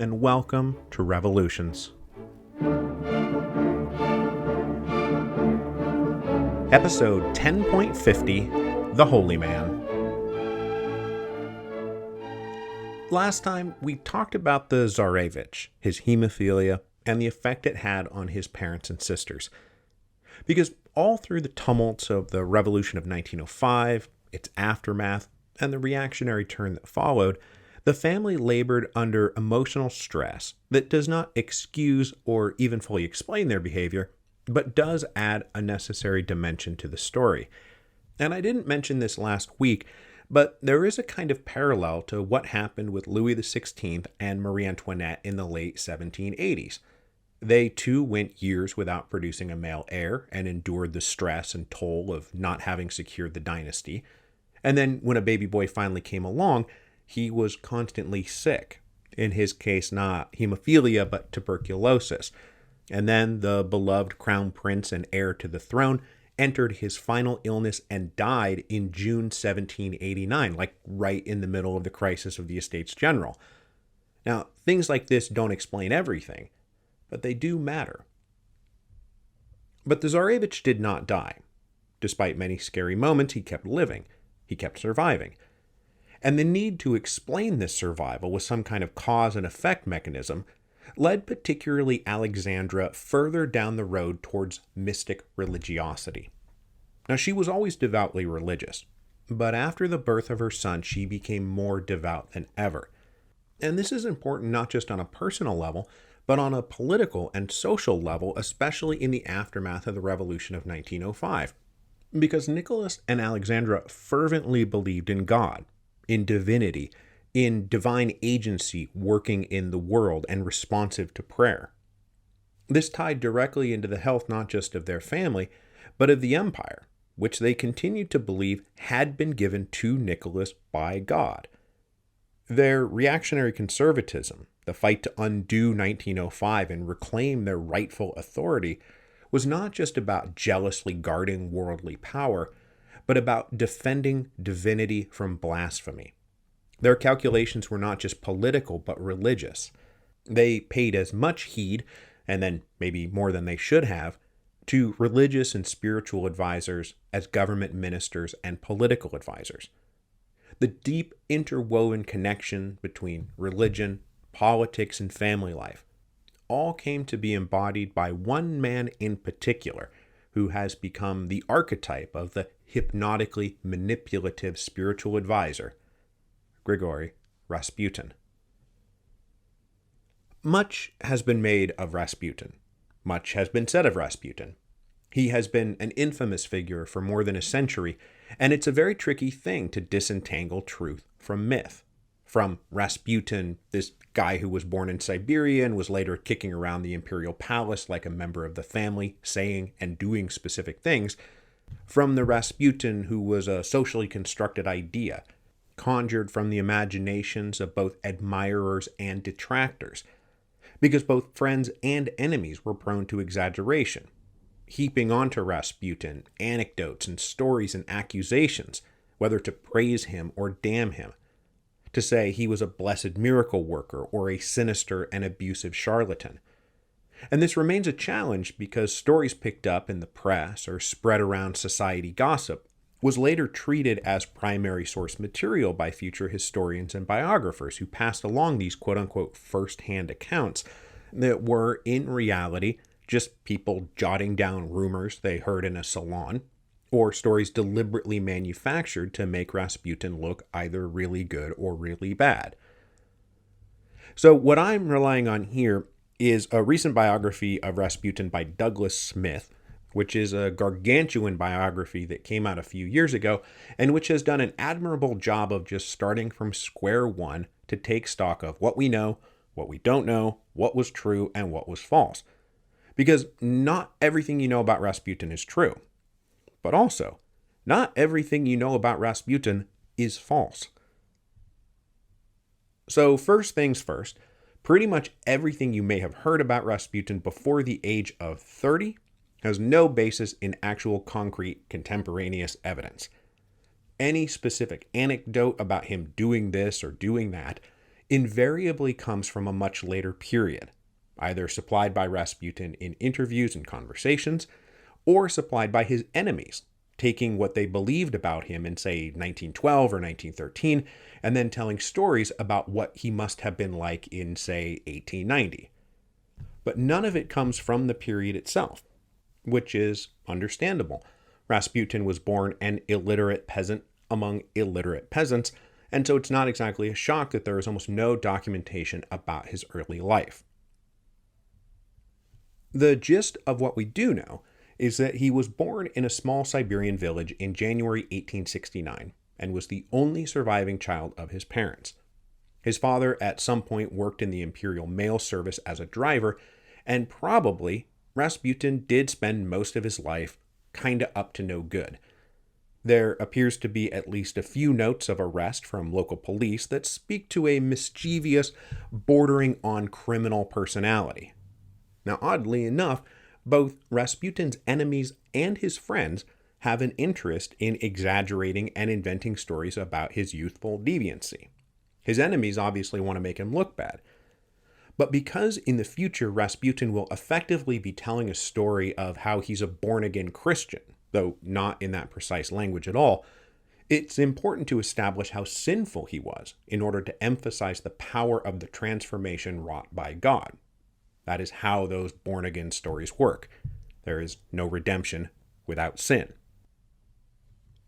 and welcome to Revolutions. Episode 10.50, The Holy Man. Last time, we talked about the Tsarevich, his hemophilia, and the effect it had on his parents and sisters. Because all through the tumults of the Revolution of 1905, its aftermath, and the reactionary turn that followed, the family labored under emotional stress that does not excuse or even fully explain their behavior, but does add a necessary dimension to the story. And I didn't mention this last week, but there is a kind of parallel to what happened with Louis XVI and Marie Antoinette in the late 1780s. They too went years without producing a male heir and endured the stress and toll of not having secured the dynasty. And then when a baby boy finally came along, he was constantly sick. In his case, not hemophilia, but tuberculosis. And then the beloved crown prince and heir to the throne entered his final illness and died in June 1789, like right in the middle of the crisis of the Estates General. Now, things like this don't explain everything, but they do matter. But the Tsarevich did not die. Despite many scary moments, he kept living. He kept surviving. And the need to explain this survival with some kind of cause and effect mechanism led particularly Alexandra further down the road towards mystic religiosity. Now, she was always devoutly religious, but after the birth of her son, she became more devout than ever. And this is important not just on a personal level, but on a political and social level, especially in the aftermath of the Revolution of 1905. Because Nicholas and Alexandra fervently believed in God, in divinity, in divine agency working in the world and responsive to prayer. This tied directly into the health not just of their family, but of the empire, which they continued to believe had been given to Nicholas by God. Their reactionary conservatism, the fight to undo 1905 and reclaim their rightful authority, was not just about jealously guarding worldly power, but about defending divinity from blasphemy. Their calculations were not just political, but religious. They paid as much heed, and then maybe more than they should have, to religious and spiritual advisors as government ministers and political advisors. The deep interwoven connection between religion, politics, and family life all came to be embodied by one man in particular, who has become the archetype of the hypnotically manipulative spiritual advisor, Grigory Rasputin. Much has been made of Rasputin. Much has been said of Rasputin. He has been an infamous figure for more than a century, and it's a very tricky thing to disentangle truth from myth. From Rasputin, this guy who was born in Siberia and was later kicking around the imperial palace like a member of the family, saying and doing specific things, from the Rasputin who was a socially constructed idea, conjured from the imaginations of both admirers and detractors, because both friends and enemies were prone to exaggeration, heaping onto Rasputin anecdotes and stories and accusations, whether to praise him or damn him, to say he was a blessed miracle worker or a sinister and abusive charlatan. And this remains a challenge because stories picked up in the press or spread around society gossip was later treated as primary source material by future historians and biographers who passed along these quote-unquote first-hand accounts that were, in reality, just people jotting down rumors they heard in a salon, or stories deliberately manufactured to make Rasputin look either really good or really bad. So what I'm relying on here is a recent biography of Rasputin by Douglas Smith, which is a gargantuan biography that came out a few years ago, and which has done an admirable job of just starting from square one to take stock of what we know, what we don't know, what was true, and what was false. Because not everything you know about Rasputin is true. But also, not everything you know about Rasputin is false. So first things first, pretty much everything you may have heard about Rasputin before the age of 30 has no basis in actual concrete contemporaneous evidence. Any specific anecdote about him doing this or doing that invariably comes from a much later period, either supplied by Rasputin in interviews and conversations, or supplied by his enemies, taking what they believed about him in, say, 1912 or 1913, and then telling stories about what he must have been like in, say, 1890. But none of it comes from the period itself, which is understandable. Rasputin was born an illiterate peasant among illiterate peasants, and so it's not exactly a shock that there is almost no documentation about his early life. The gist of what we do know is that he was born in a small Siberian village in January 1869 and was the only surviving child of his parents. His father at some point worked in the imperial mail service as a driver, and probably Rasputin did spend most of his life kinda up to no good. There appears to be at least a few notes of arrest from local police that speak to a mischievous, bordering on criminal personality. Now, oddly enough, both Rasputin's enemies and his friends have an interest in exaggerating and inventing stories about his youthful deviancy. His enemies obviously want to make him look bad. But because in the future Rasputin will effectively be telling a story of how he's a born-again Christian, though not in that precise language at all, it's important to establish how sinful he was in order to emphasize the power of the transformation wrought by God. That is how those born-again stories work. There is no redemption without sin.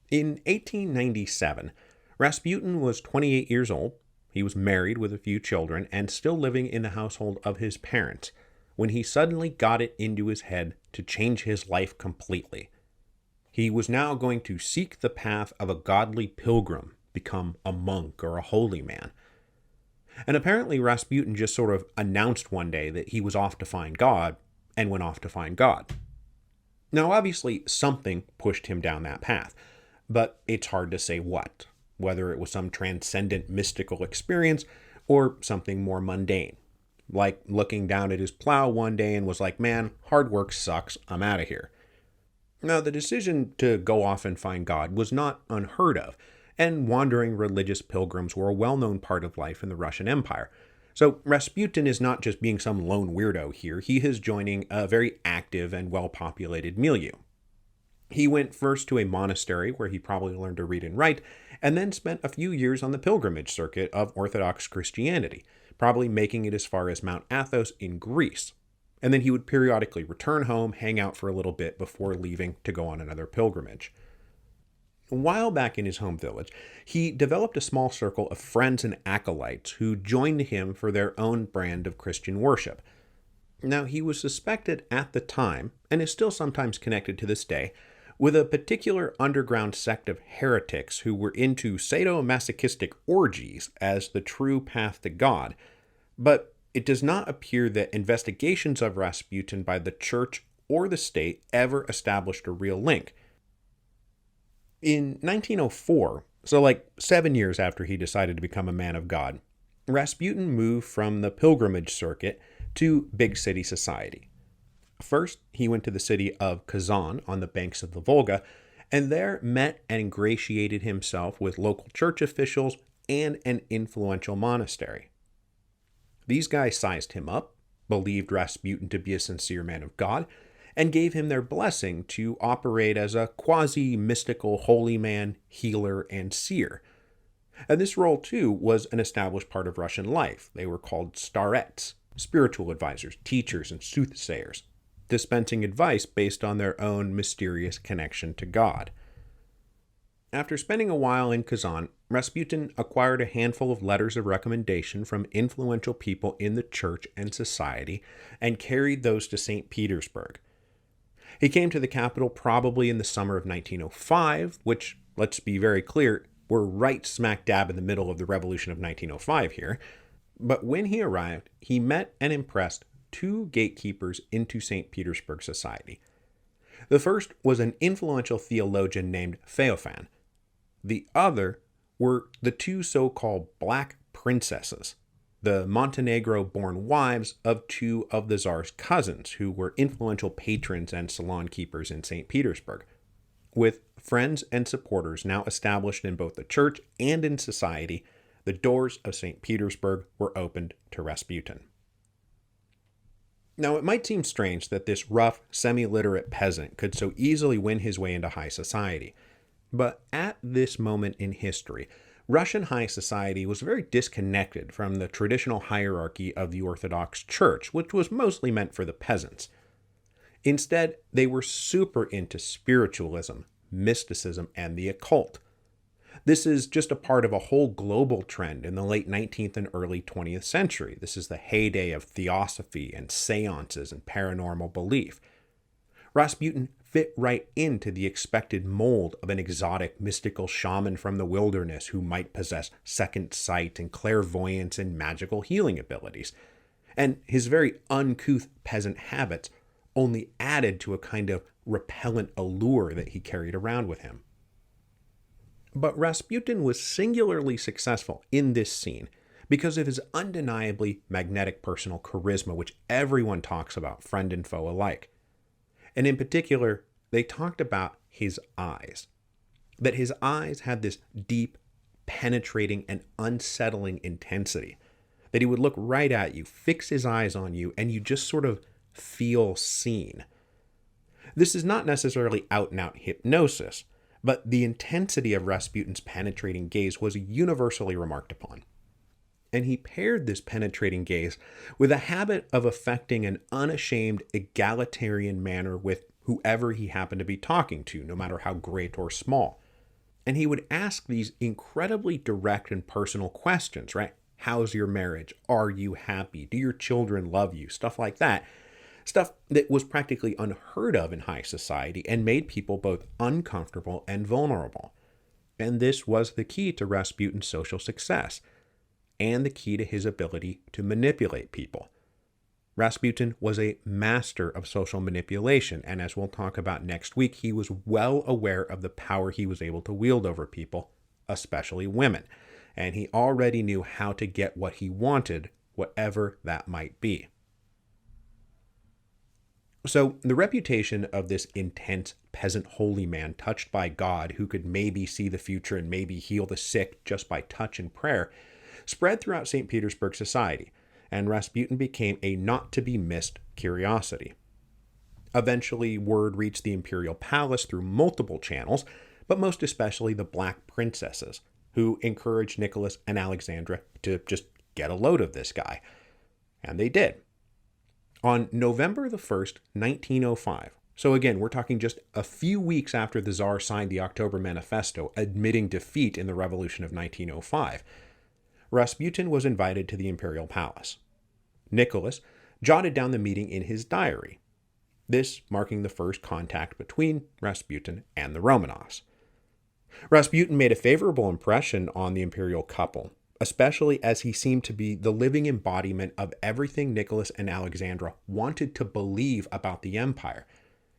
In 1897, Rasputin was 28 years old. He was married with a few children and still living in the household of his parents when he suddenly got it into his head to change his life completely. He was now going to seek the path of a godly pilgrim, become a monk or a holy man. And apparently Rasputin just sort of announced one day that he was off to find God, and went off to find God. Now obviously something pushed him down that path, but it's hard to say what, whether it was some transcendent mystical experience or something more mundane, like looking down at his plow one day and was like, man, hard work sucks, I'm out of here. Now the decision to go off and find God was not unheard of, and wandering religious pilgrims were a well-known part of life in the Russian Empire. So Rasputin is not just being some lone weirdo here, he is joining a very active and well-populated milieu. He went first to a monastery where he probably learned to read and write, and then spent a few years on the pilgrimage circuit of Orthodox Christianity, probably making it as far as Mount Athos in Greece. And then he would periodically return home, hang out for a little bit before leaving to go on another pilgrimage. A while back in his home village, he developed a small circle of friends and acolytes who joined him for their own brand of Christian worship. Now, he was suspected at the time, and is still sometimes connected to this day, with a particular underground sect of heretics who were into sadomasochistic orgies as the true path to God. But it does not appear that investigations of Rasputin by the church or the state ever established a real link. In 1904, so like 7 years after he decided to become a man of God, Rasputin moved from the pilgrimage circuit to big city society. First, he went to the city of Kazan on the banks of the Volga, and there met and ingratiated himself with local church officials and an influential monastery. These guys sized him up, believed Rasputin to be a sincere man of God, and gave him their blessing to operate as a quasi-mystical holy man, healer, and seer. And this role, too, was an established part of Russian life. They were called starets, spiritual advisors, teachers, and soothsayers, dispensing advice based on their own mysterious connection to God. After spending a while in Kazan, Rasputin acquired a handful of letters of recommendation from influential people in the church and society and carried those to St. Petersburg. He came to the capital probably in the summer of 1905, which, let's be very clear, we're right smack dab in the middle of the revolution of 1905 here. But when he arrived, he met and impressed two gatekeepers into St. Petersburg society. The first was an influential theologian named Feofan. The other were the two so-called Black Princesses, the Montenegro-born wives of two of the Tsar's cousins, who were influential patrons and salon keepers in St. Petersburg. With friends and supporters now established in both the church and in society, the doors of St. Petersburg were opened to Rasputin. Now, it might seem strange that this rough, semi-literate peasant could so easily win his way into high society, but at this moment in history, Russian high society was very disconnected from the traditional hierarchy of the Orthodox Church, which was mostly meant for the peasants. Instead, they were super into spiritualism, mysticism, and the occult. This is just a part of a whole global trend in the late 19th and early 20th century. This is the heyday of theosophy and seances and paranormal belief. Rasputin fit right into the expected mold of an exotic mystical shaman from the wilderness who might possess second sight and clairvoyance and magical healing abilities. And his very uncouth peasant habits only added to a kind of repellent allure that he carried around with him. But Rasputin was singularly successful in this scene because of his undeniably magnetic personal charisma, which everyone talks about, friend and foe alike. And in particular, they talked about his eyes. That his eyes had this deep, penetrating, and unsettling intensity. That he would look right at you, fix his eyes on you, and you just sort of feel seen. This is not necessarily out-and-out hypnosis, but the intensity of Rasputin's penetrating gaze was universally remarked upon. And he paired this penetrating gaze with a habit of affecting an unashamed, egalitarian manner with whoever he happened to be talking to, no matter how great or small. And he would ask these incredibly direct and personal questions, right? How's your marriage? Are you happy? Do your children love you? Stuff like that. Stuff that was practically unheard of in high society and made people both uncomfortable and vulnerable. And this was the key to Rasputin's social success, and the key to his ability to manipulate people. Rasputin was a master of social manipulation, and as we'll talk about next week, he was well aware of the power he was able to wield over people, especially women, and he already knew how to get what he wanted, whatever that might be. So the reputation of this intense peasant holy man touched by God who could maybe see the future and maybe heal the sick just by touch and prayer spread throughout St. Petersburg society, and Rasputin became a not-to-be-missed curiosity. Eventually, word reached the imperial palace through multiple channels, but most especially the Black Princesses, who encouraged Nicholas and Alexandra to just get a load of this guy. And they did. On November the 1st, 1905, so again, we're talking just a few weeks after the Tsar signed the October Manifesto admitting defeat in the Revolution of 1905, Rasputin was invited to the imperial palace. Nicholas jotted down the meeting in his diary, this marking the first contact between Rasputin and the Romanovs. Rasputin made a favorable impression on the imperial couple, especially as he seemed to be the living embodiment of everything Nicholas and Alexandra wanted to believe about the empire.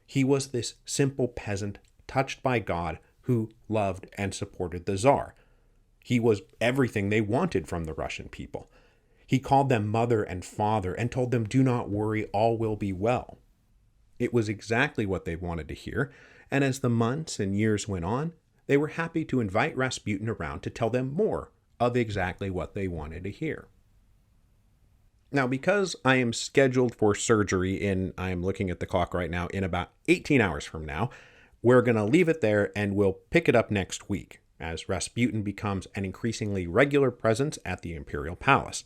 He was this simple peasant touched by God who loved and supported the Tsar. He was everything they wanted from the Russian people. He called them mother and father and told them, "Do not worry, all will be well." It was exactly what they wanted to hear, and as the months and years went on, they were happy to invite Rasputin around to tell them more of exactly what they wanted to hear. Now, because I am scheduled for surgery I'm looking at the clock right now, in about 18 hours from now, we're going to leave it there and we'll pick it up next week as Rasputin becomes an increasingly regular presence at the imperial palace.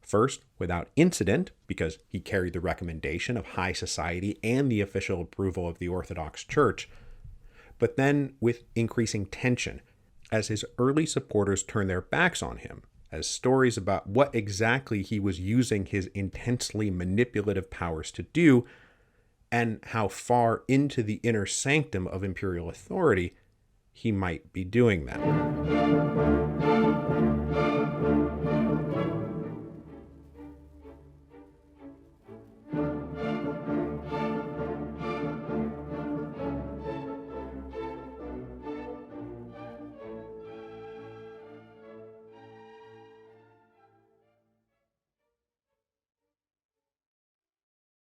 First, without incident, because he carried the recommendation of high society and the official approval of the Orthodox Church, but then with increasing tension as his early supporters turned their backs on him, as stories about what exactly he was using his intensely manipulative powers to do, and how far into the inner sanctum of imperial authority he might be doing them.